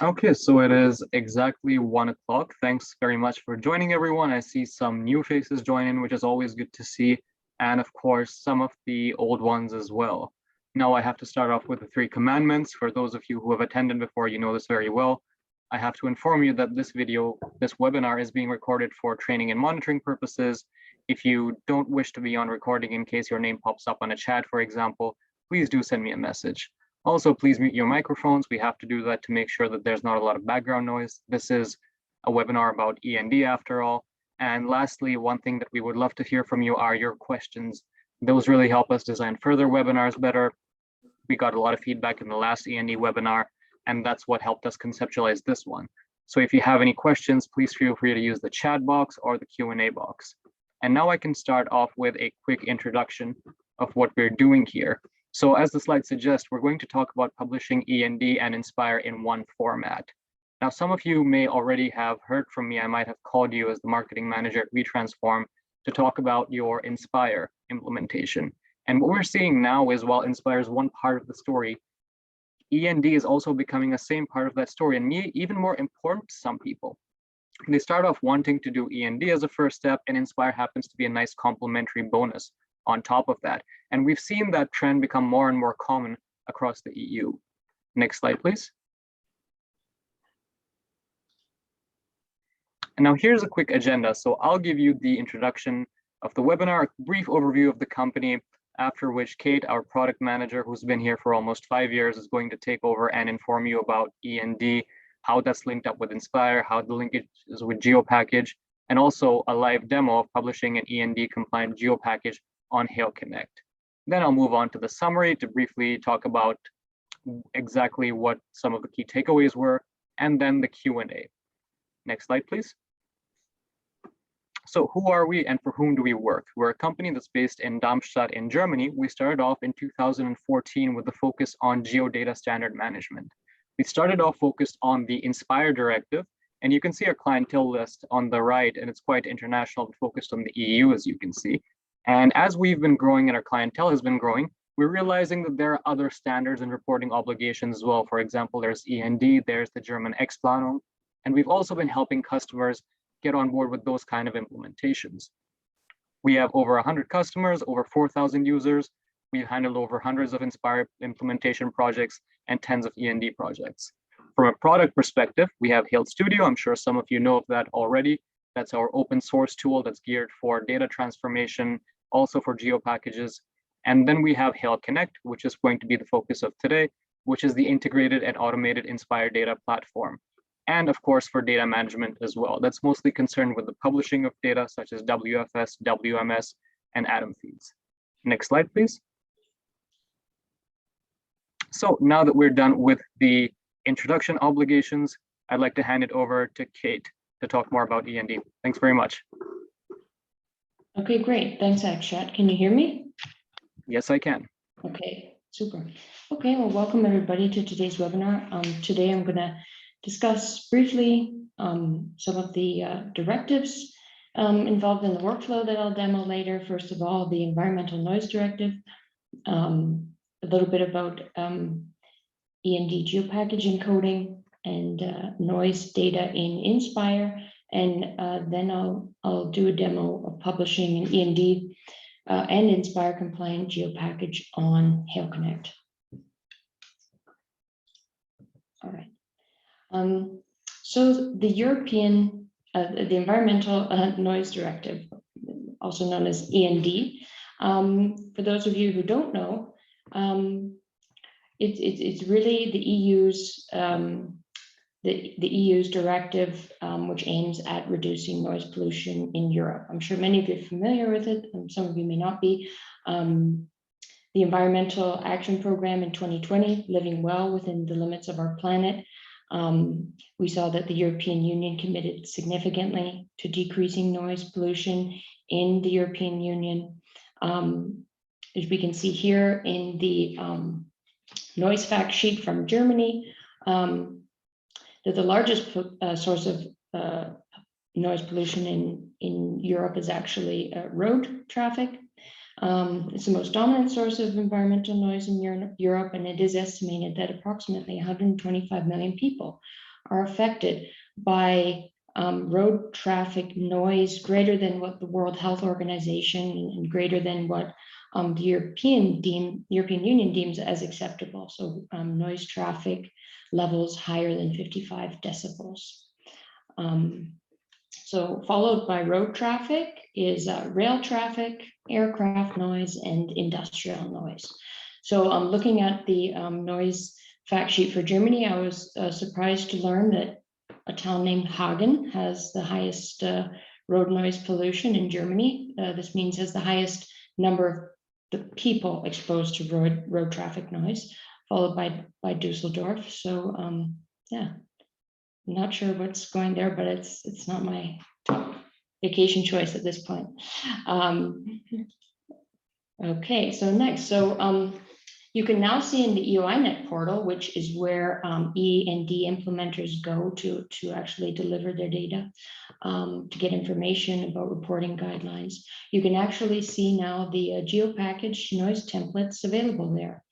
Okay, so it is exactly 1 o'clock. Thanks very much for joining, everyone. I see some new faces join in, which is always good to see. And of course, some of the old ones as well. Now I have to start off with the 3 commandments. For those of you who have attended before, you know this very well. I have to inform you that this webinar is being recorded for training and monitoring purposes. If you don't wish to be on recording in case your name pops up on a chat, for example, please do send me a message. Also, please mute your microphones. We have to do that to make sure that there's not a lot of background noise. This is a webinar about END after all. And lastly, one thing that we would love to hear from you are your questions. Those really help us design further webinars better. We got a lot of feedback in the last END webinar, and that's what helped us conceptualize this one. So if you have any questions, please feel free to use the chat box or the Q&A box. And now I can start off with a quick introduction of what we're doing here. So as the slide suggests, we're going to talk about publishing END and Inspire in one format. Now, some of you may already have heard from me. I might have called you as the marketing manager at WeTransform to talk about your Inspire implementation. And what we're seeing now is while Inspire is one part of the story, END is also becoming a same part of that story, and even more important to some people. They start off wanting to do END as a first step, and Inspire happens to be a nice complementary bonus on top of that. And we've seen that trend become more and more common across the EU. Next slide, please. And now here's a quick agenda. So I'll give you the introduction of the webinar, a brief overview of the company, after which Kate, our product manager, who's been here for almost 5 years, is going to take over and inform you about END, how that's linked up with Inspire, how the linkage is with GeoPackage, and also a live demo of publishing an END compliant GeoPackage on hale Connect. Then I'll move on to the summary to briefly talk about exactly what some of the key takeaways were, and then the Q&A. Next slide, please. So who are we and for whom do we work? We're a company that's based in Darmstadt in Germany. We started off in 2014 with a focus on geodata standard management. We started off focused on the Inspire Directive, and you can see our clientele list on the right, and it's quite international, focused on the EU, as you can see. And as we've been growing and our clientele has been growing, we're realizing that there are other standards and reporting obligations as well. For example, there's END, there's the German Explanung, and we've also been helping customers get on board with those kind of implementations. We have over 100 customers, over 4,000 users. We've handled over hundreds of Inspire implementation projects and tens of END projects. From a product perspective, we have Hale Studio. I'm sure some of you know of that already. That's our open source tool that's geared for data transformation, also for GeoPackages. And then we have hale Connect, which is going to be the focus of today, which is the integrated and automated Inspire data platform. And of course, for data management as well. That's mostly concerned with the publishing of data such as WFS, WMS, and Atom feeds. Next slide, please. So now that we're done with the introduction obligations, I'd like to hand it over to Kate to talk more about END. Thanks very much. Okay, great. Thanks, Akshat. Can you hear me? Yes, I can. Okay, super. Okay, well, welcome everybody to today's webinar. Today I'm going to discuss briefly some of the directives involved in the workflow that I'll demo later. First of all, the environmental noise directive, a little bit about END GeoPackage encoding and noise data in Inspire, and then I'll do a demo of publishing an END and Inspire compliant GeoPackage on hale Connect. All right. So the European, the Environmental Noise Directive, also known as END, for those of you who don't know, it's really the EU's directive, which aims at reducing noise pollution in Europe. I'm sure many of you are familiar with it, and some of you may not be. The Environmental Action Program in 2020, Living Well Within the Limits of Our Planet, we saw that the European Union committed significantly to decreasing noise pollution in the European Union. As we can see here in the noise fact sheet from Germany, that the largest source of noise pollution in Europe is actually road traffic. It's the most dominant source of environmental noise in Europe, and it is estimated that approximately 125 million people are affected by road traffic noise greater than what the World Health Organization and greater than what the European Union deems as acceptable. So noise traffic levels higher than 55 decibels. So followed by road traffic is rail traffic, aircraft noise, and industrial noise. So looking at the noise fact sheet for Germany, I was surprised to learn that a town named Hagen has the highest road noise pollution in Germany. This means has the highest number of the people exposed to road traffic noise, followed by Dusseldorf. So yeah, I'm not sure what's going there, but it's not my top vacation choice at this point. Okay, so next, so you can now see in the EOINet portal, which is where END implementers go to actually deliver their data, to get information about reporting guidelines. You can actually see now the GeoPackage noise templates available there.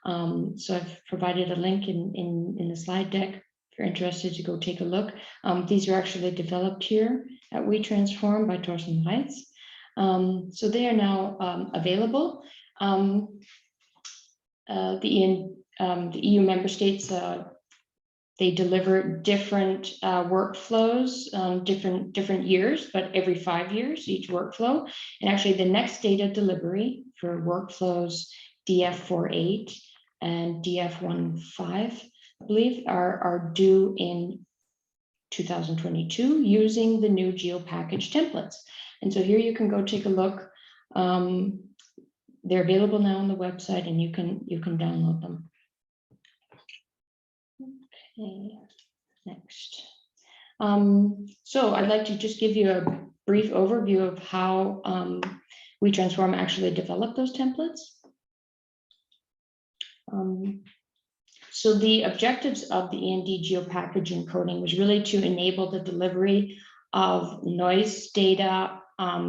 So I've provided a link in the slide deck if you're interested to go take a look. These are actually developed here at WeTransform by Thorsten Reitz. So they are now available. The EU member states, they deliver different workflows, different years, but every 5 years, each workflow. And actually the next data delivery for workflows DF48 and DF15, I believe, are due in 2022 using the new GeoPackage templates. And so here you can go take a look. They're available now on the website, and you can download them. Okay, next. So I'd like to just give you a brief overview of how WeTransform actually developed those templates. So the objectives of the END GeoPackage encoding was really to enable the delivery of noise data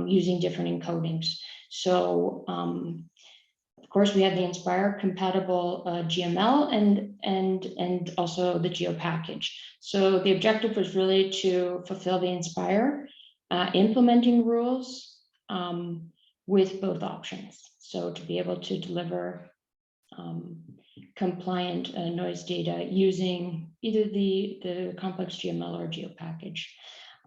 using different encodings. So of course, we have the Inspire compatible GML and also the GeoPackage. So the objective was really to fulfill the Inspire implementing rules with both options. So to be able to deliver compliant noise data using either the complex GML or GeoPackage.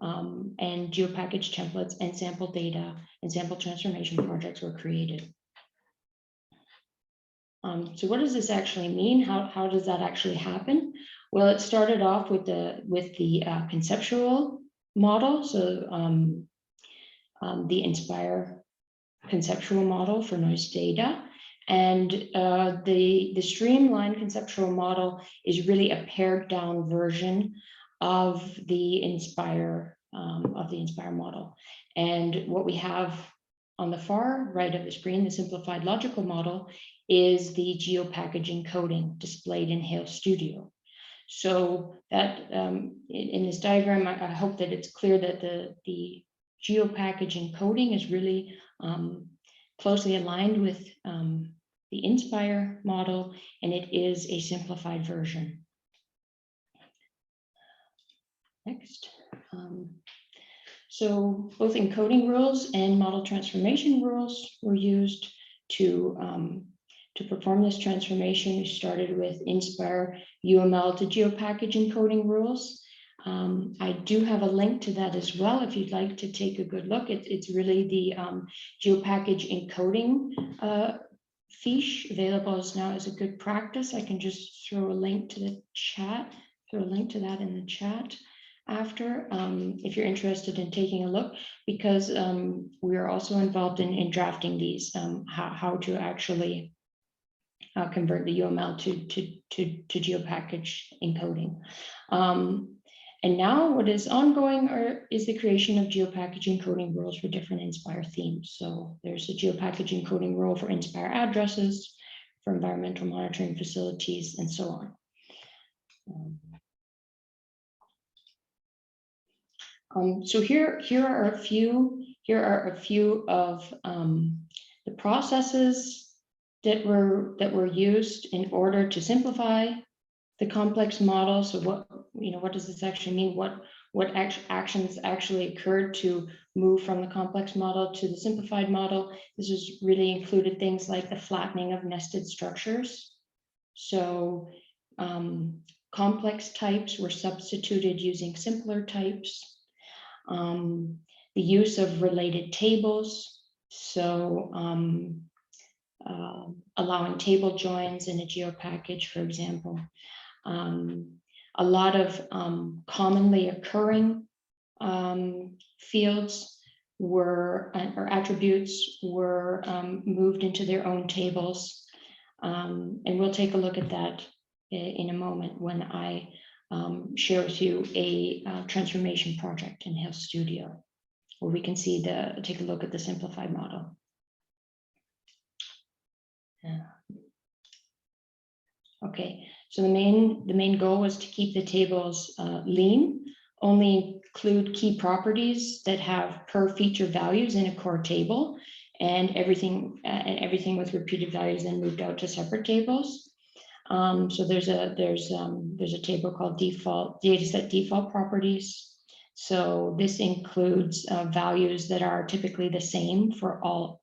And GeoPackage templates and sample data and sample transformation projects were created. So what does this actually mean? How does that actually happen? Well, it started off with the conceptual model. So the Inspire conceptual model for noise data. And the streamlined conceptual model is really a pared down version of the Inspire model. And what we have on the far right of the screen, the simplified logical model, is the GeoPackage encoding displayed in Hale Studio. So that in this diagram, I hope that it's clear that the GeoPackage encoding is really closely aligned with the Inspire model, and it is a simplified version. Next. So both encoding rules and model transformation rules were used to perform this transformation. We started with Inspire UML to GeoPackage encoding rules. I do have a link to that as well if you'd like to take a good look. It's really the GeoPackage encoding fiche available now as a good practice. I can just throw a link to the chat, throw a link to that in the chat after, if you're interested in taking a look, because we are also involved in drafting these, how to actually convert the UML to GeoPackage encoding. And now what is ongoing is the creation of GeoPackage encoding rules for different Inspire themes. So there's a GeoPackage encoding rule for Inspire addresses, for environmental monitoring facilities, and so on. So here are a few of the processes that were used in order to simplify the complex model. So what does this actually mean? What actions actually occurred to move from the complex model to the simplified model? This has really included things like the flattening of nested structures. So complex types were substituted using simpler types. The use of related tables. So allowing table joins in a GeoPackage, for example. A lot of commonly occurring fields or attributes were moved into their own tables. And we'll take a look at that in a moment when I share with you a transformation project in Hale Studio, where we can see take a look at the simplified model. Okay, so the main goal was to keep the tables lean, only include key properties that have per feature values in a core table, and everything with repeated values then moved out to separate tables. So there's a table called default dataset default properties. So this includes values that are typically the same for all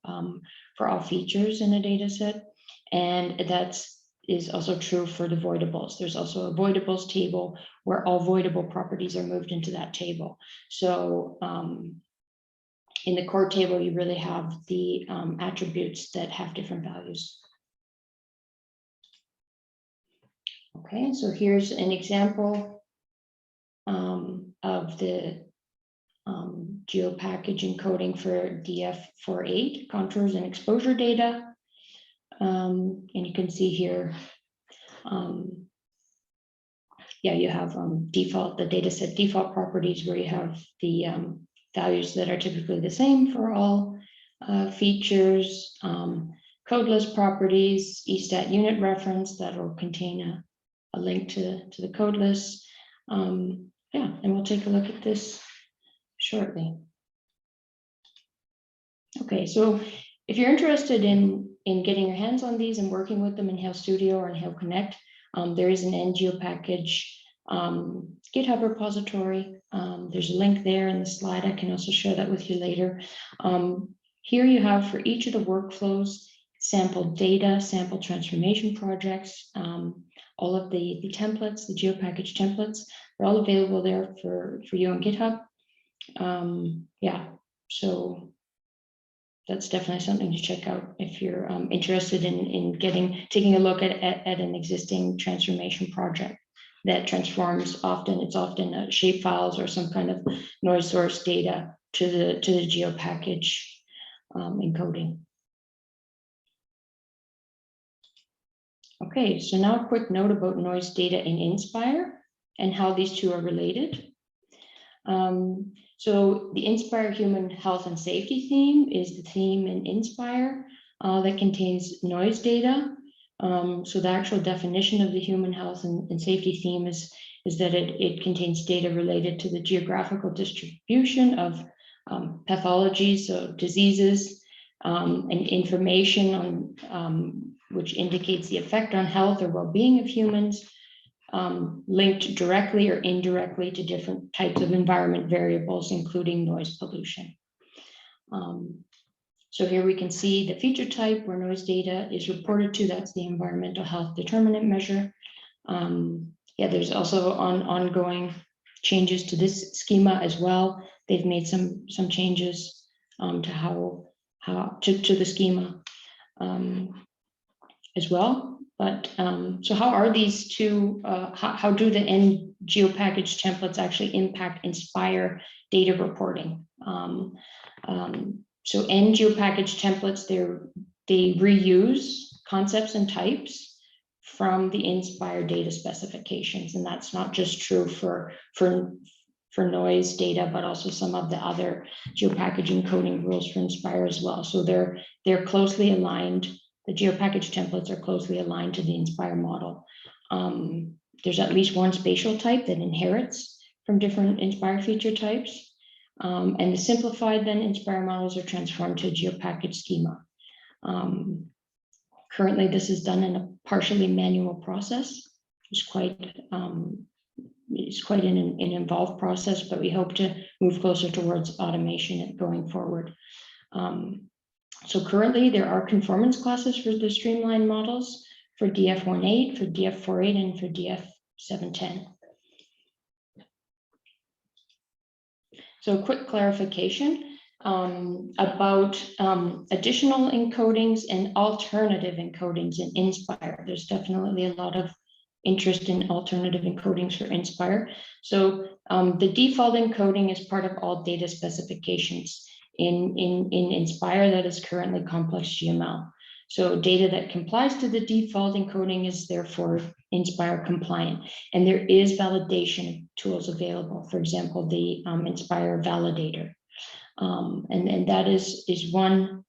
features in a data set, and that is also true for the voidables. There's also a voidables table where all voidable properties are moved into that table. So in the core table, you really have the attributes that have different values. Okay, so here's an example of the GeoPackage encoding for DF48 contours and exposure data. And you can see here, you have the dataset default properties where you have the values that are typically the same for all features, codeless properties, ESTAT unit reference that will contain a link to the codeless. And we'll take a look at this shortly. Okay, so if you're interested in getting your hands on these and working with them in Hale Studio or in Hale Connect, there is an END GeoPackage GitHub repository. There's a link there in the slide. I can also share that with you later. Here you have for each of the workflows, sample data, sample transformation projects, all of the templates, the GeoPackage templates, they're all available there for you on GitHub. So that's definitely something to check out if you're interested in taking a look at an existing transformation project that transforms it's often shape files or some kind of noise source data to the GeoPackage encoding. Okay, so now a quick note about noise data in Inspire and how these two are related. So the Inspire Human Health and Safety theme is the theme in Inspire that contains noise data. So the actual definition of the human health and safety theme is that it contains data related to the geographical distribution of pathologies, so diseases, and information on which indicates the effect on health or well-being of humans, linked directly or indirectly to different types of environment variables, including noise pollution. So here we can see the feature type where noise data is reported to, that's the environmental health determinant measure. There's also ongoing changes to this schema as well. They've made some changes to to the schema as well. But so how are these two, how do the END GeoPackage templates actually impact Inspire data reporting? So END GeoPackage templates, they reuse concepts and types from the Inspire data specifications. And that's not just true for noise data, but also some of the other GeoPackage encoding rules for Inspire as well. So they're closely aligned. The GeoPackage templates are closely aligned to the Inspire model. There's at least one spatial type that inherits from different Inspire feature types. And the simplified then Inspire models are transformed to a GeoPackage schema. Currently, this is done in a partially manual process is quite an involved process, but we hope to move closer towards automation going forward. So currently there are conformance classes for the streamlined models for DF18, for DF48, and for DF710. So a quick clarification about additional encodings and alternative encodings in Inspire. There's definitely a lot of interest in alternative encodings for Inspire. So the default encoding is part of all data specifications in Inspire that is currently complex GML. So data that complies to the default encoding is therefore Inspire compliant. And there is validation tools available. For example, the Inspire validator. And that is one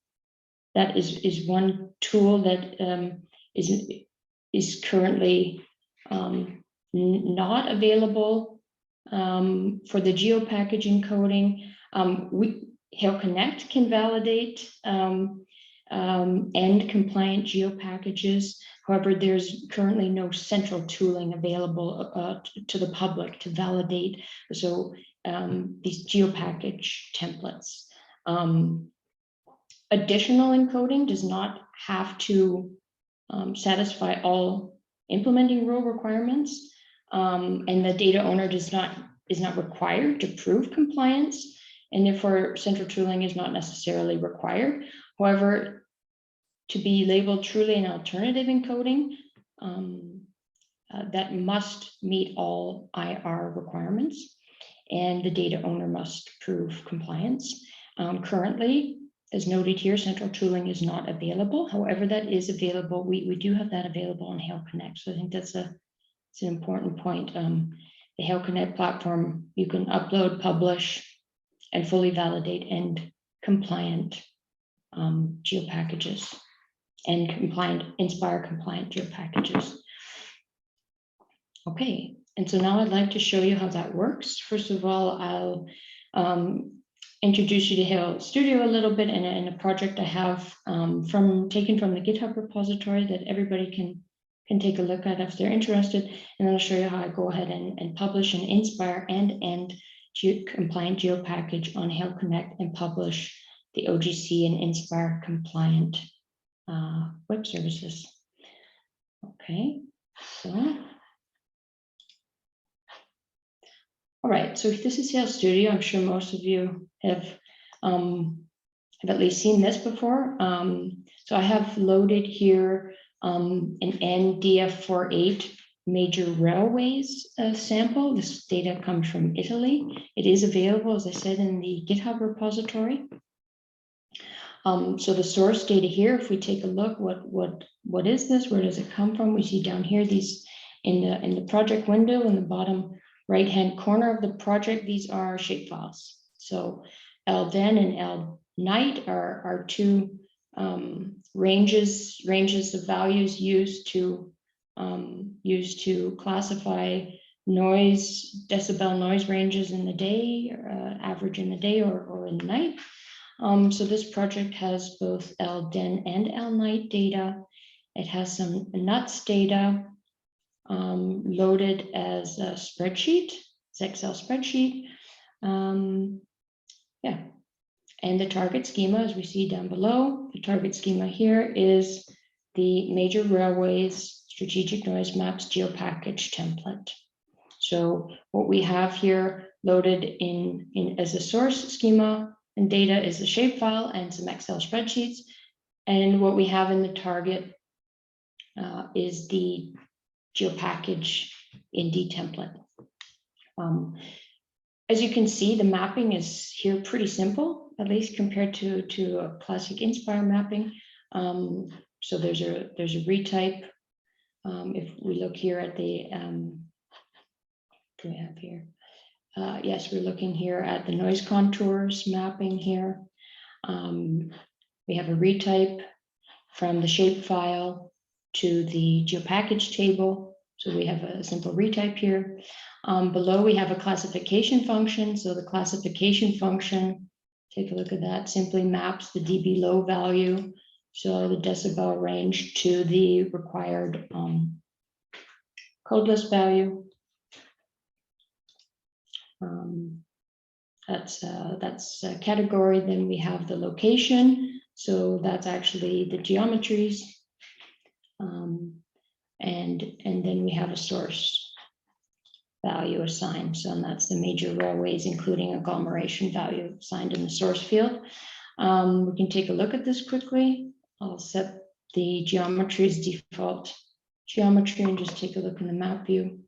tool that is currently not available for the GeoPackage encoding. Hale Connect can validate END Compliant GeoPackages. However, there's currently no central tooling available to the public to validate these GeoPackage templates. Additional encoding does not have to satisfy all implementing rule requirements, and the data owner is not required to prove compliance, and therefore central tooling is not necessarily required. However, to be labeled truly an alternative encoding, that must meet all IR requirements, and the data owner must prove compliance. Currently, as noted here, central tooling is not available. However, that is available. We do have that available on Hale Connect. So I think it's an important point. The Hale Connect platform, you can upload, publish, and fully validate END compliant GeoPackages and Inspire compliant GeoPackages. Okay, and so now I'd like to show you how that works. First of all, I'll introduce you to Hale Studio a little bit and a project I have taken from the GitHub repository that everybody can take a look at if they're interested. And then I'll show you how I go ahead and publish an Inspire and END compliant GeoPackage on Hale Connect and publish the OGC and Inspire compliant web services. Okay, so. All right, so if this is Hale Studio, I'm sure most of you have at least seen this before. So I have loaded here an NDF48 major railways sample. This data comes from Italy. It is available, as I said, in the GitHub repository. So the source data here, if we take a look, what is this? Where does it come from? We see down here these in the project window in the bottom right-hand corner of the project. These are shapefiles. So LDen and LNight are two ranges of values used to classify noise, decibel noise ranges in the day, average in the day or in the night. So this project has both LDen and LNight data. It has some NUTS data loaded as a spreadsheet, it's Excel spreadsheet. Yeah, and the target schema, as we see down below, the target schema here is the major railways strategic noise maps GeoPackage template. So what we have here loaded in as a source schema and data is a shapefile and some Excel spreadsheets. And what we have in the target is the GeoPackage END template. As you can see, the mapping is here pretty simple, at least compared to a classic Inspire mapping. So there's a retype. If we look here at the, do we have here? Yes, we're looking here at the noise contours mapping here. We have a retype from the shapefile to the GeoPackage table. So we have a simple retype here. Below we have a classification function. So the classification function, take a look at that, simply maps the dB low value, so the decibel range, to the required codeless value. That's a category. Then we have the location. So that's actually the geometries. And then we have a source value assigned. So that's the major railways, including agglomeration value assigned in the source field. We can take a look at this quickly. I'll set the geometry as default geometry and just take a look in the map view.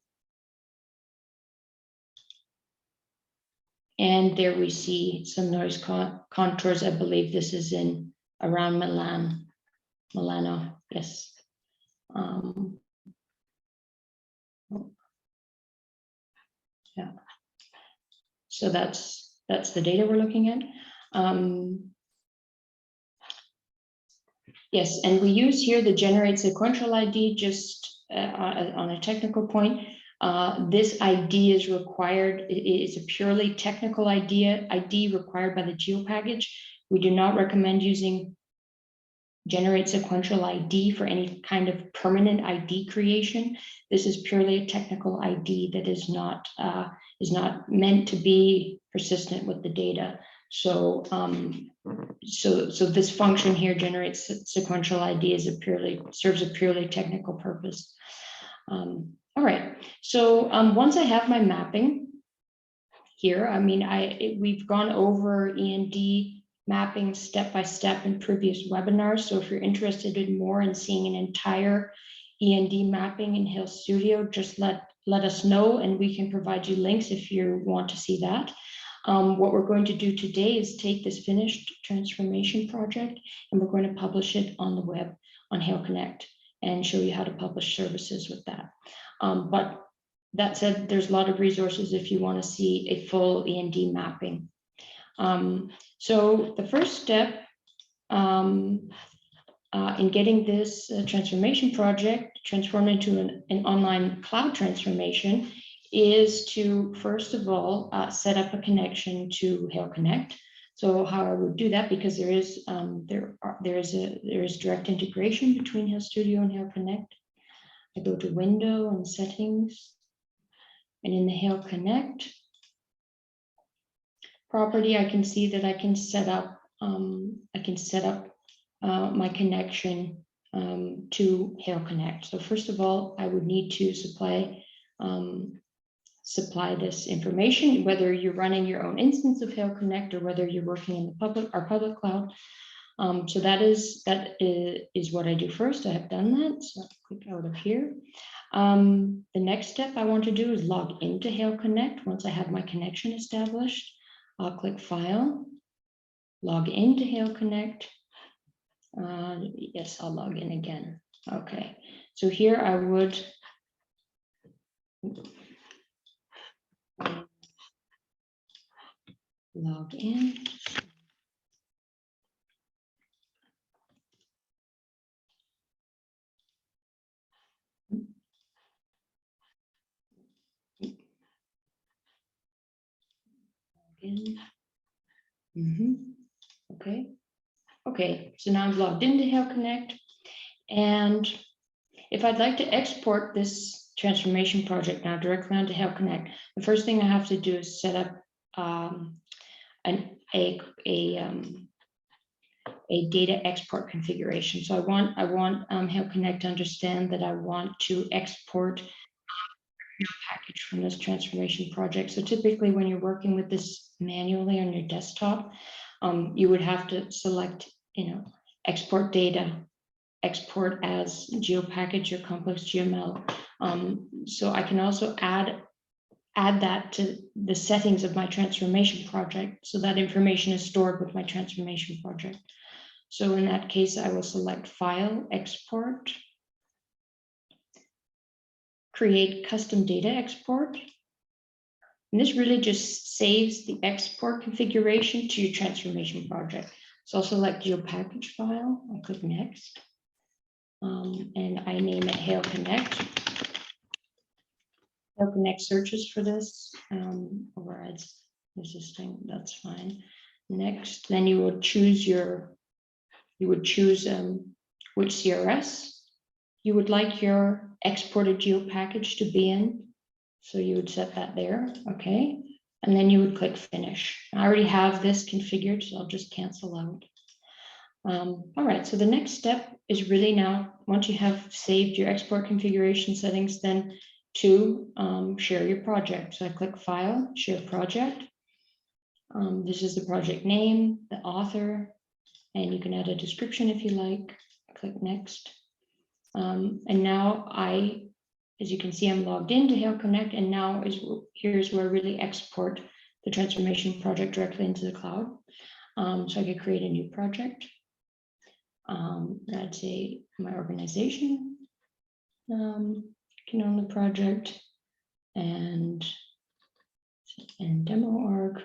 And there we see some noise contours. I believe this is in around Milano, yes. Yeah. So that's the data we're looking at. Yes, and we use here the generate sequential ID just on a technical point. This ID is required. It is a purely technical ID required by the GeoPackage. We do not recommend using generate sequential ID for any kind of permanent ID creation. This is purely a technical ID that is not meant to be persistent with the data. So so this function here generates sequential ID as serves a purely technical purpose. All right. So once I have my mapping here, I mean, we've gone over END mapping step by step in previous webinars. So if you're interested in more and seeing an entire END mapping in Hale Studio, just let us know and we can provide you links if you want to see that. What we're going to do today is take this finished transformation project and we're going to publish it on the web on Hale Connect and show you how to publish services with that. But that said, there's a lot of resources if you want to see a full END mapping. So the first step in getting this transformation project transformed into an online cloud transformation is to, first of all, set up a connection to Hale Connect. So how I would do that, because there is direct integration between Hale Studio and Hale Connect. I go to Window and Settings, and in the Hale Connect property, I can see that I can set up my connection to Hale Connect. So first of all, I would need to supply this information, whether you're running your own instance of Hale Connect or whether you're working in our public cloud. So that is what I do first. I have done that. So I'll click out of here. The next step I want to do is log into Hale Connect. Once I have my connection established, I'll click File, log into Hale Connect. Yes, I'll log in again. Okay, so here I would log in. Okay, so now I'm logged into Hale Connect, and if I'd like to export this transformation project now directly onto Hale Connect, the first thing I have to do is set up a data export configuration. So I want Hale Connect to understand that I want to export GeoPackage from this transformation project. So typically when you're working with this manually on your desktop, you would have to select, export data, export as GeoPackage or complex GML. So I can also add that to the settings of my transformation project. So that information is stored with my transformation project. So in that case, I will select File, Export, create custom data export. And this really just saves the export configuration to your transformation project. So I'll select GeoPackage file, I'll click Next, and I name it Hale Connect. Hale Connect searches for this, overrides existing, that's fine. Next, then you would choose which CRS you would like your exported GeoPackage to be in. So you would set that there, okay? And then you would click finish. I already have this configured, so I'll just cancel out. All right, so the next step is really now, once you have saved your export configuration settings, then to share your project. So I click File, Share Project. This is the project name, the author, and you can add a description if you like. Click Next. And now as you can see, I'm logged into Hale Connect, and now here's where I really export the transformation project directly into the cloud. So I could create a new project. I'd say my organization can own the project, and demo org.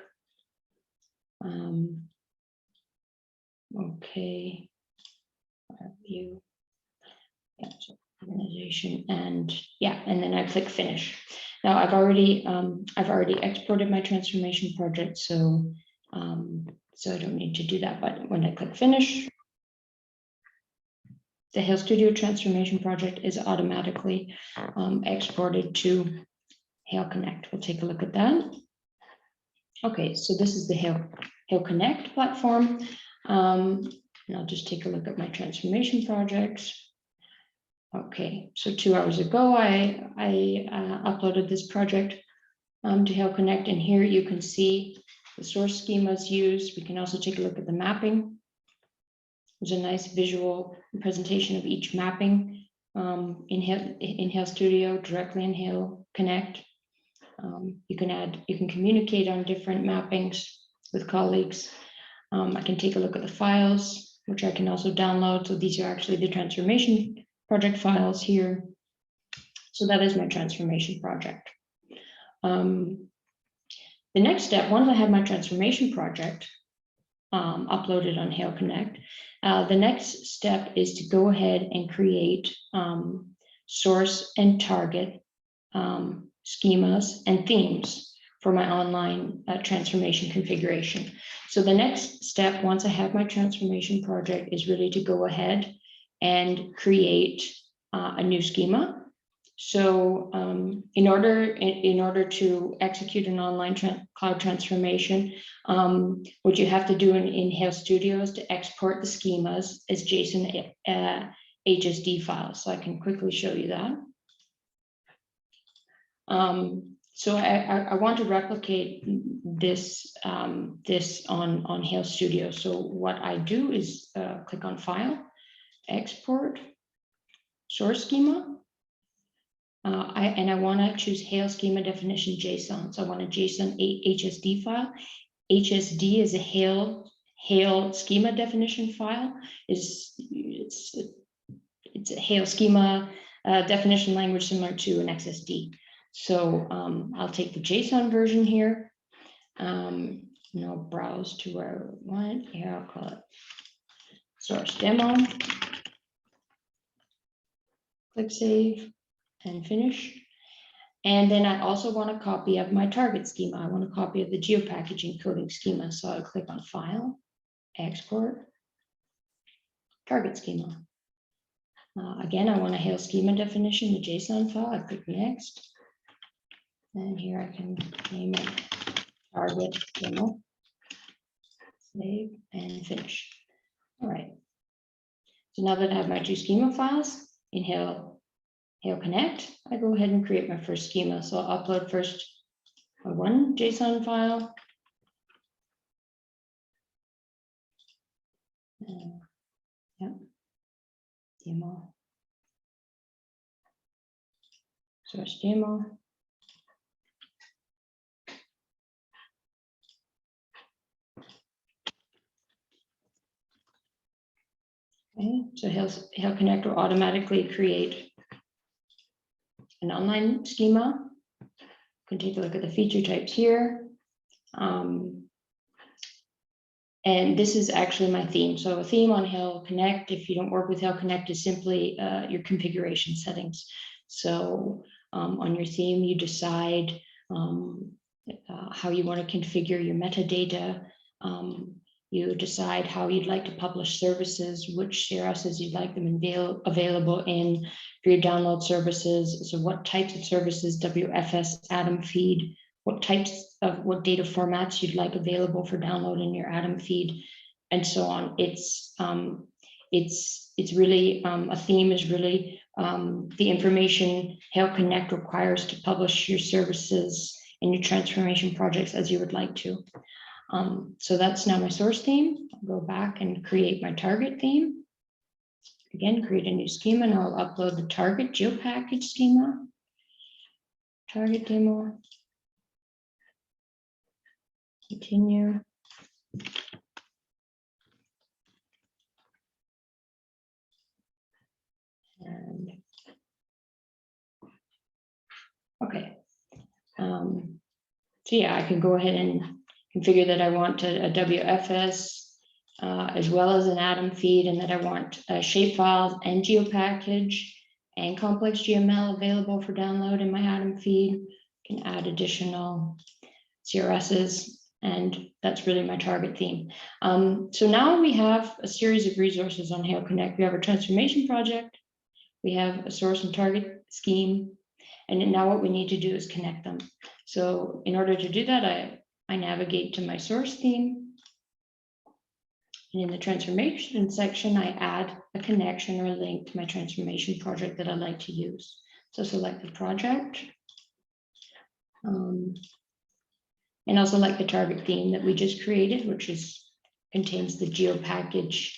Okay, view. Yeah, so organization, and yeah, and then I click finish. Now I've already exported my transformation project, so I don't need to do that. But when I click finish, the Hale Studio transformation project is automatically exported to Hale Connect. We'll take a look at that. Okay, so this is the Hale Connect platform. And I'll just take a look at my transformation projects. Okay, so 2 hours ago, I uploaded this project to Hale Connect, and here you can see the source schemas used. We can also take a look at the mapping. There's a nice visual presentation of each mapping in Hale Studio, directly in Hale Connect. You can communicate on different mappings with colleagues. I can take a look at the files, which I can also download. So these are actually the transformation project files here. So that is my transformation project. The next step, once I have my transformation project uploaded on Hale Connect, the next step is to go ahead and create source and target schemas and themes for my online transformation configuration. So the next step, once I have my transformation project, is really to go ahead and create a new schema. So in order to execute an online cloud transformation, what you have to do in Hale Studio is to export the schemas as JSON HSD files. So I can quickly show you that. So I want to replicate this on Hale Studio. So what I do is click on File, Export, Source Schema. And I want to choose Hale Schema Definition JSON. So I want a JSON HSD file. HSD is a Hale Schema Definition file. It's a Hale Schema definition language similar to an XSD. So I'll take the JSON version here. And I'll browse to where I want. Here I'll call it source demo. Click Save and Finish. And then I also want a copy of my target schema. I want a copy of the GeoPackage encoding schema. So I'll click on File, Export, Target Schema. Again, I want a Hale Schema definition, the JSON file. I click Next. And here I can name it target demo. Save and Finish. All right. So now that I have my two schema files in Hale Connect, I go ahead and create my first schema. So I'll upload first my one JSON file. Yep. Demo. Source demo. Okay, so Hale Connect will automatically create an online schema. You can take a look at the feature types here. And this is actually my theme. So a theme on Hale Connect, if you don't work with Hale Connect, is simply your configuration settings. So on your theme, you decide how you want to configure your metadata. You decide how you'd like to publish services, which CRSs you'd like them available in for your download services. So what types of services, WFS, Atom feed, what data formats you'd like available for download in your Atom feed, and so on. It's really a theme is really the information Hale Connect requires to publish your services and your transformation projects as you would like to. So that's now my source theme. I'll go back and create my target theme. Again, create a new schema, and I'll upload the target GeoPackage schema. Target demo. Continue. And okay. So yeah, I can go ahead and configure that I want a WFS as well as an Atom feed, and that I want shapefiles and GeoPackage and complex GML available for download in my Atom feed. I can add additional CRSs, and that's really my target theme. So now we have a series of resources on Hale Connect. We have our transformation project, we have a source and target scheme, and now what we need to do is connect them. So in order to do that, I navigate to my source theme. And in the transformation section, I add a connection or a link to my transformation project that I'd like to use. So select the project. And I'll select the target theme that we just created, which contains the GeoPackage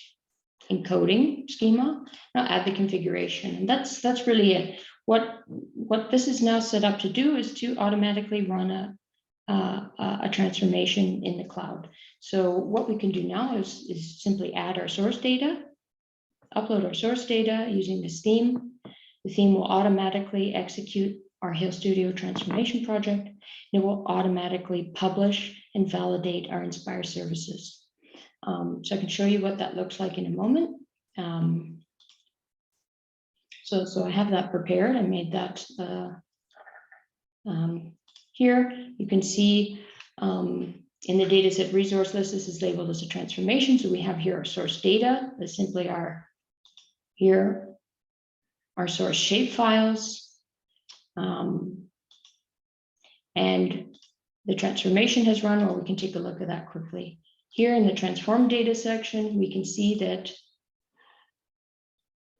encoding schema. I'll add the configuration, and that's really it. What this is now set up to do is to automatically run a transformation in the cloud. So what we can do now is simply add our source data, upload our source data using this theme. The theme will automatically execute our Hale Studio transformation project. It will automatically publish and validate our Inspire services. So I can show you what that looks like in a moment. So I have that prepared. I made that here. You can see in the dataset resource list, this is labeled as a transformation. So we have here our source data. That's simply our source shapefiles. And the transformation has run, or we can take a look at that quickly. Here in the transform data section, we can see that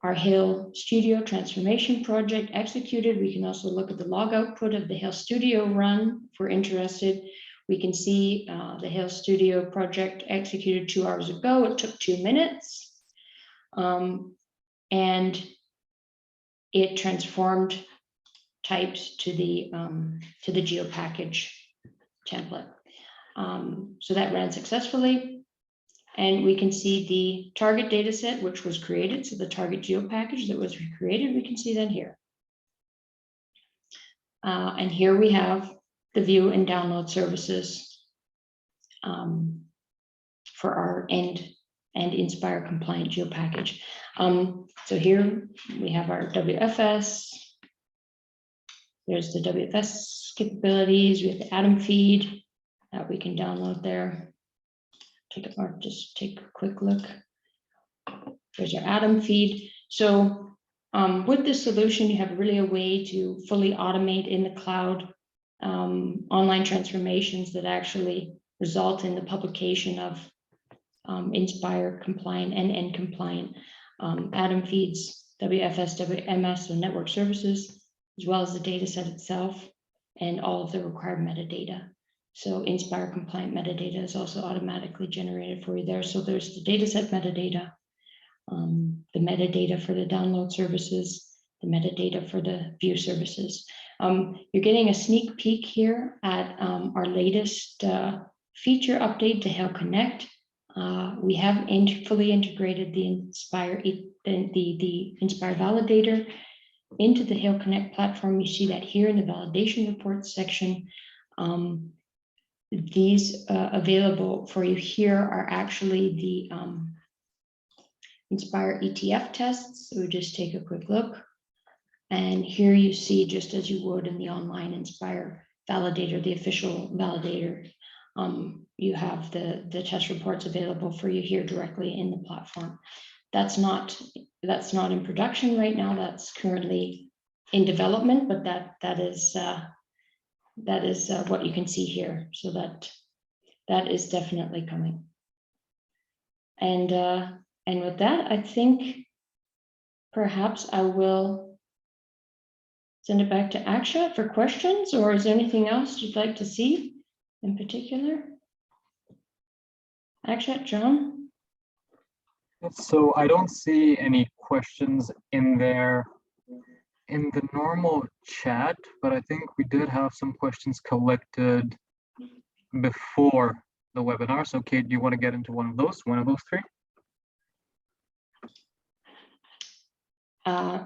our Hale Studio transformation project executed. We can also look at the log output of the Hale Studio run if we're interested. We can see the Hale Studio project executed 2 hours ago. It took 2 minutes. And it transformed types to the GeoPackage template. So that ran successfully. And we can see the target data set, which was created. So the target GeoPackage that was recreated, we can see that here. And here we have the view and download services for our END Inspire Compliant GeoPackage. So here we have our WFS. There's the WFS capabilities. We have the Atom feed that we can download there. Just take a quick look. There's our Atom feed. So with this solution, you have really a way to fully automate in the cloud online transformations that actually result in the publication of Inspire compliant and END compliant Atom feeds, WFS, WMS, so network services, as well as the data set itself and all of the required metadata. So Inspire compliant metadata is also automatically generated for you there. So there's the dataset metadata, the metadata for the download services, the metadata for the view services. You're getting a sneak peek here at our latest feature update to Hale Connect. We have fully integrated the Inspire validator into the Hale Connect platform. You see that here in the validation reports section. These available for you here are actually the Inspire ETF tests. So we just take a quick look. And here you see, just as you would in the online Inspire validator, the official validator, you have the test reports available for you here directly in the platform. That's not in production right now. That's currently in development, but that is what you can see here. So that is definitely coming. And with that, I think perhaps I will send it back to Akshat for questions, or is there anything else you'd like to see in particular? Akshat, John? So I don't see any questions in there in the normal chat, but I think we did have some questions collected before the webinar. So Kate, do you want to get into one of those three?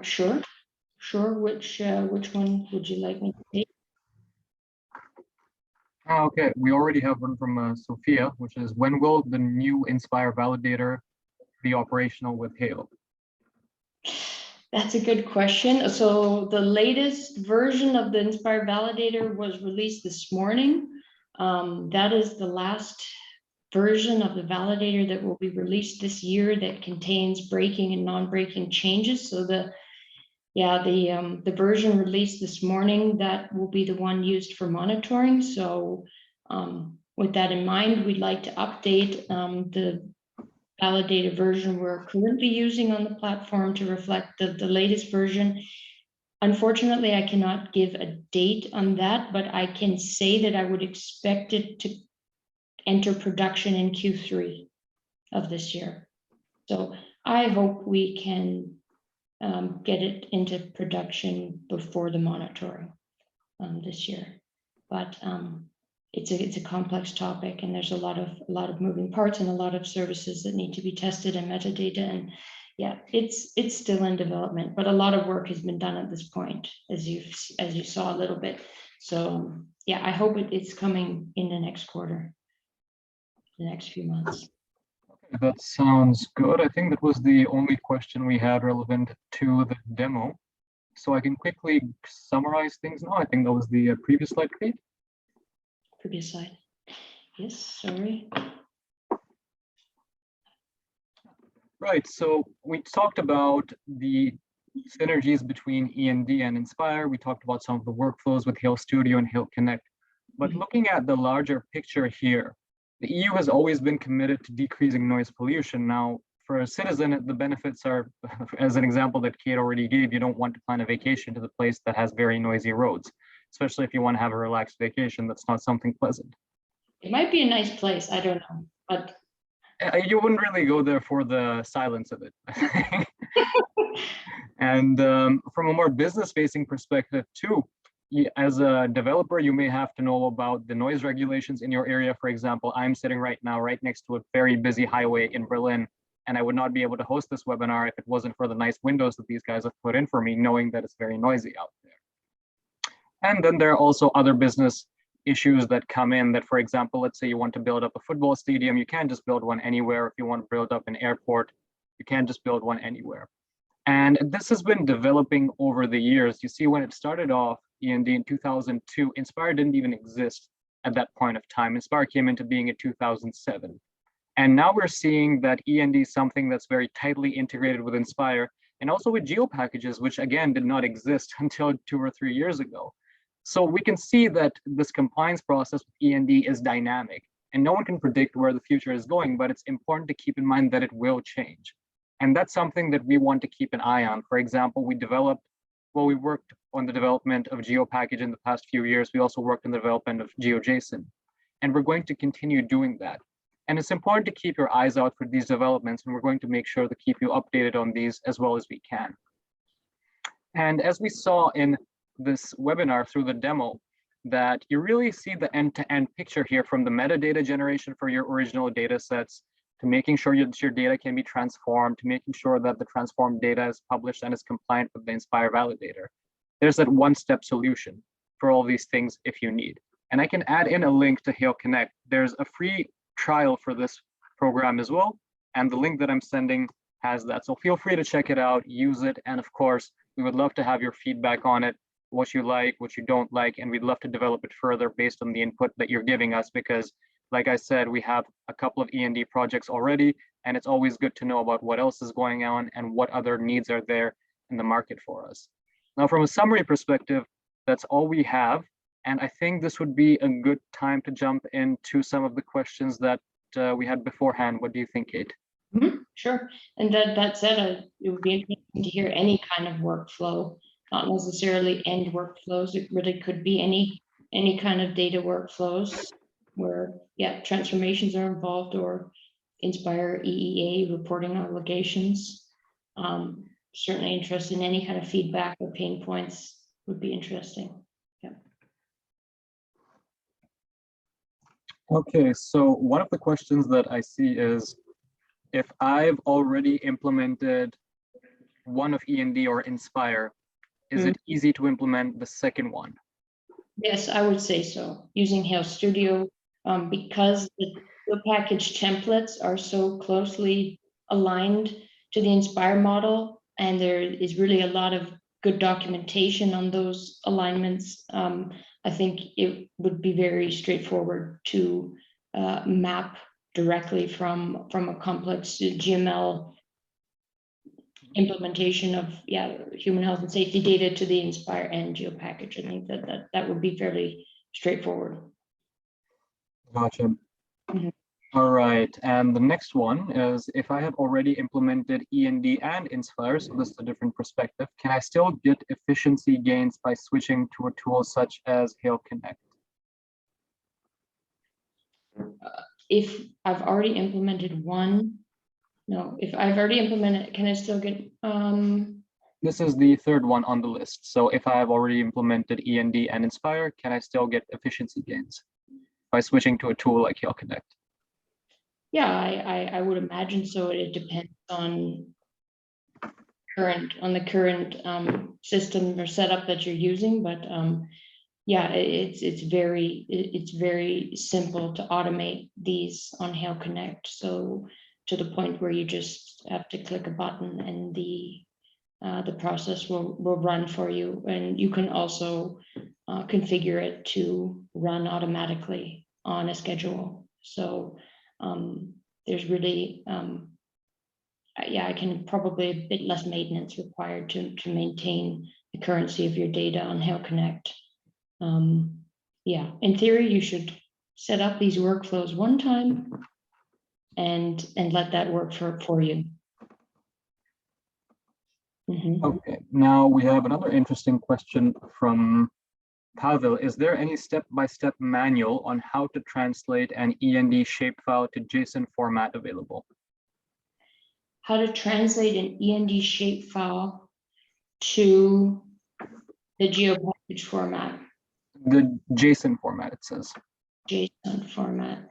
Sure. Which one would you like me to take? Okay, we already have one from Sophia, which is, when will the new Inspire validator be operational with hale? That's a good question. So the latest version of the Inspire validator was released this morning. That is the last version of the validator that will be released this year that contains breaking and non-breaking changes. So the version released this morning, that will be the one used for monitoring. So with that in mind, we'd like to update the validated version we're currently using on the platform to reflect the latest version. Unfortunately, I cannot give a date on that, but I can say that I would expect it to enter production in Q3 of this year. So I hope we can get it into production before the monitoring this year. But it's a complex topic, and there's a lot of moving parts and a lot of services that need to be tested and metadata, and yeah, it's still in development, but a lot of work has been done at this point, as you saw a little bit. So yeah, I hope it's coming in the next quarter, the next few months. Okay, that sounds good. I think that was the only question we had relevant to the demo. So I can quickly summarize things now. I think that was the previous slide, Kate. Previous slide. Yes, sorry. Right, so we talked about the synergies between END and Inspire. We talked about some of the workflows with Hale Studio and Hale Connect. But looking at the larger picture here, the EU has always been committed to decreasing noise pollution. Now, for a citizen, the benefits are, as an example that Kate already gave, you don't want to plan a vacation to the place that has very noisy roads, especially if you want to have a relaxed vacation. That's not something pleasant. It might be a nice place, I don't know, but you wouldn't really go there for the silence of it. And from a more business-facing perspective too, as a developer, you may have to know about the noise regulations in your area. For example, I'm sitting right now right next to a very busy highway in Berlin, and I would not be able to host this webinar if it wasn't for the nice windows that these guys have put in for me, knowing that it's very noisy out there. And then there are also other business issues that come in that, for example, let's say you want to build up a football stadium, you can't just build one anywhere. If you want to build up an airport, you can't just build one anywhere. And this has been developing over the years. You see, when it started off, END in 2002, Inspire didn't even exist at that point of time. Inspire came into being in 2007. And now we're seeing that END is something that's very tightly integrated with Inspire, and also with GeoPackages, which again did not exist until 2 or 3 years ago. So we can see that this compliance process with END is dynamic, and no one can predict where the future is going, but it's important to keep in mind that it will change. And that's something that we want to keep an eye on. For example, we worked on the development of GeoPackage in the past few years. We also worked on the development of GeoJSON, and we're going to continue doing that. And it's important to keep your eyes out for these developments, and we're going to make sure to keep you updated on these as well as we can. And as we saw in this webinar through the demo, that you really see the end-to-end picture here, from the metadata generation for your original data sets, to making sure that your data can be transformed, to making sure that the transformed data is published and is compliant with the Inspire validator. There's that one-step solution for all these things if you need. And I can add in a link to Hale Connect. There's a free trial for this program as well, and the link that I'm sending has that. So feel free to check it out, use it, and of course, we would love to have your feedback on it, what you like, what you don't like, and we'd love to develop it further based on the input that you're giving us, because like I said, we have a couple of END projects already, and it's always good to know about what else is going on and what other needs are there in the market for us. Now, from a summary perspective, that's all we have. And I think this would be a good time to jump into some of the questions that we had beforehand. What do you think, Kate? Sure. And that said, it would be interesting to hear any kind of workflow, not necessarily end workflows. It really could be any kind of data workflows where, yeah, transformations are involved, or Inspire EEA reporting obligations. Certainly interested in any kind of feedback or pain points would be interesting. Yeah. Okay, so one of the questions that I see is, if I've already implemented one of END or Inspire, is it easy to implement the second one? Yes, I would say so. Using Hale Studio, because the package templates are so closely aligned to the Inspire model, and there is really a lot of good documentation on those alignments. I think it would be very straightforward to map directly from a complex GML implementation of human health and safety data to the Inspire END GeoPackage. I think that would be fairly straightforward. Gotcha. All right, and the next one is, if I have already implemented END and Inspire, so this is a different perspective, can I still get efficiency gains by switching to a tool such as Hale Connect? If I've already implemented one, no, if I've already implemented, can I still get, This is the third one on the list. So if I have already implemented END and Inspire, can I still get efficiency gains by switching to a tool like Hale Connect? Yeah, I would imagine so. It depends on the current system or setup that you're using, but yeah, it's very simple to automate these on Hale Connect. So to the point where you just have to click a button and the process will run for you, and you can also configure it to run automatically on a schedule. So there's really, I can probably a bit less maintenance required to maintain the currency of your data on Hale Connect. Yeah, in theory, you should set up these workflows one time and let that work for you. Okay, now we have another interesting question from Pavel. Is there any step-by-step manual on how to translate an END shapefile to JSON format available? How to translate an END shapefile to the GeoPackage format? The JSON format, it says. JSON format.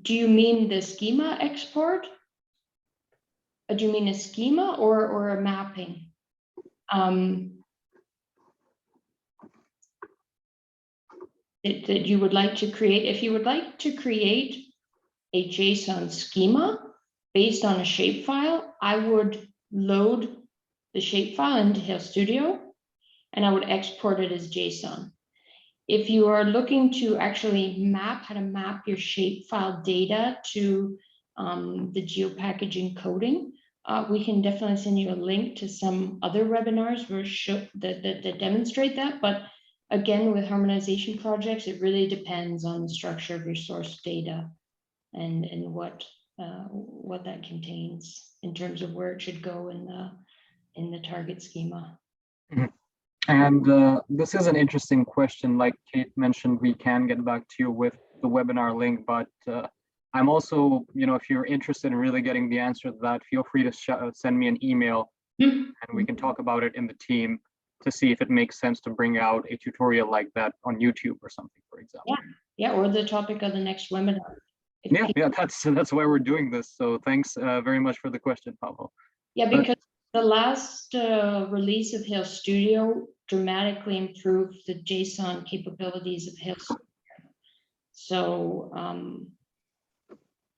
Do you mean the schema export? Do you mean a schema or a mapping? That you would like to create, if you would like to create a JSON schema based on a shapefile, I would load the shapefile into Hale Studio and I would export it as JSON. If you are looking to actually map how to map your shapefile data to the GeoPackage encoding, we can definitely send you a link to some other webinars that demonstrate that. But again, with harmonization projects, it really depends on the structure of your source data and what that contains in terms of where it should go in the target schema. And this is an interesting question. Like Kate mentioned, we can get back to you with the webinar link, but I'm also, if you're interested in really getting the answer to that, feel free to send me an email and we can talk about it in the team to see if it makes sense to bring out a tutorial like that on YouTube or something, for example. Yeah, or the topic of the next webinar. Yeah, that's why we're doing this. So thanks very much for the question, Pavel. Yeah, because the last release of Hale Studio dramatically improved the JSON capabilities of Hale Studio. So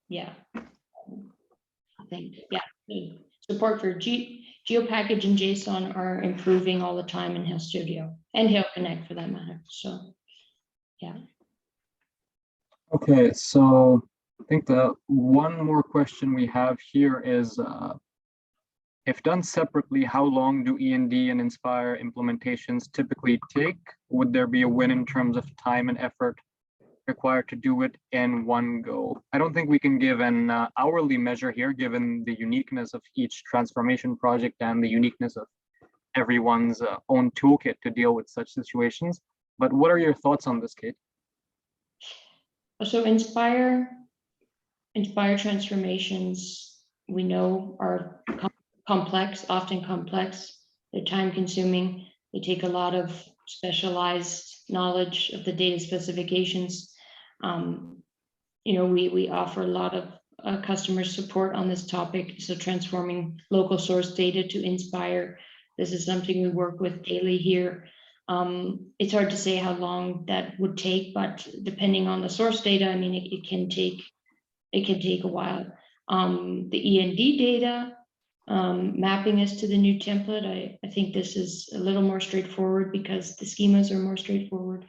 yeah, I think, support for GeoPackage and JSON are improving all the time in Hale Studio and Hale Connect for that matter. So, yeah. Okay, so I think the one more question we have here is, if done separately, how long do END and Inspire implementations typically take? Would there be a win in terms of time and effort required to do it in one go? I don't think we can give an hourly measure here, given the uniqueness of each transformation project and the uniqueness of everyone's own toolkit to deal with such situations. But what are your thoughts on this, Kate? So Inspire transformations, we know, are complex, often complex. They're time consuming. They take a lot of specialized knowledge of the data specifications. We offer a lot of customer support on this topic. So transforming local source data to Inspire, this is something we work with daily here. It's hard to say how long that would take, but depending on the source data, I mean, it can take a while. The END data, mapping us to the new template, I think this is a little more straightforward because the schemas are more straightforward.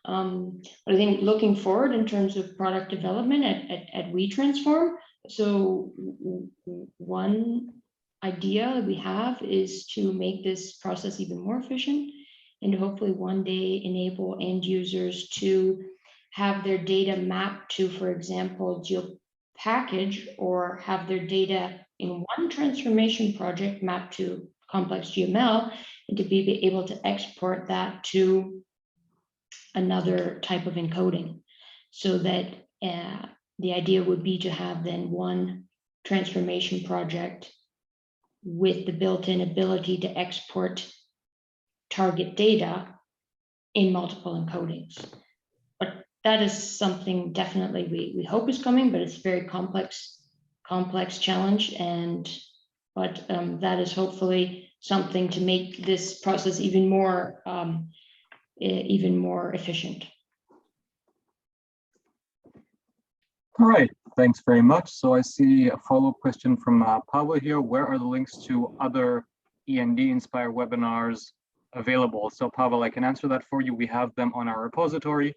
But I think looking forward in terms of product development at WeTransform, so one idea we have is to make this process even more efficient and hopefully one day enable end users to have their data mapped to, for example, GeoPackage, or have their data in one transformation project mapped to complex GML, and to be able to export that to another type of encoding, so that the idea would be to have then one transformation project with the built-in ability to export target data in multiple encodings. But that is something definitely we hope is coming, but it's a very complex challenge, but that is hopefully something to make this process even more efficient. All right, thanks very much. So I see a follow-up question from Paula here. Where are the links to other END Inspire webinars available? So Pavel, I can answer that for you. We have them on our repository,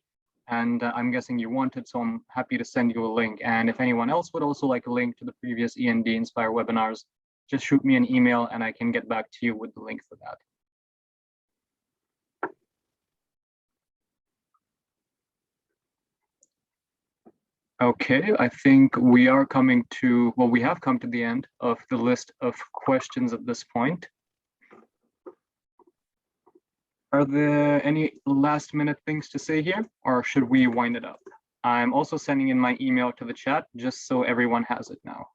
and I'm guessing you want it, so I'm happy to send you a link. And if anyone else would also like a link to the previous END Inspire webinars, just shoot me an email and I can get back to you with the link for that. Okay, I think we are coming to, well, we have come to the end of the list of questions at this point. Are there any last minute things to say here, or should we wind it up? I'm also sending in my email to the chat just so everyone has it now.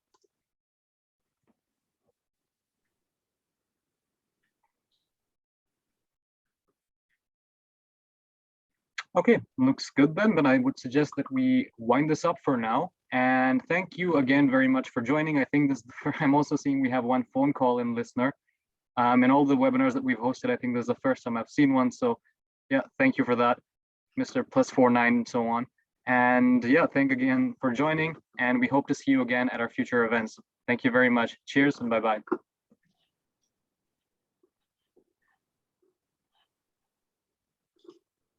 Okay, looks good then. Then I would suggest that we wind this up for now. And thank you again very much for joining. I think this, I'm also seeing we have one phone call in listener. And all the webinars that we've hosted, I think this is the first time I've seen one. So yeah, thank you for that, Mr. +49 and so on. And yeah, thank again for joining. And we hope to see you again at our future events. Thank you very much. Cheers and bye-bye.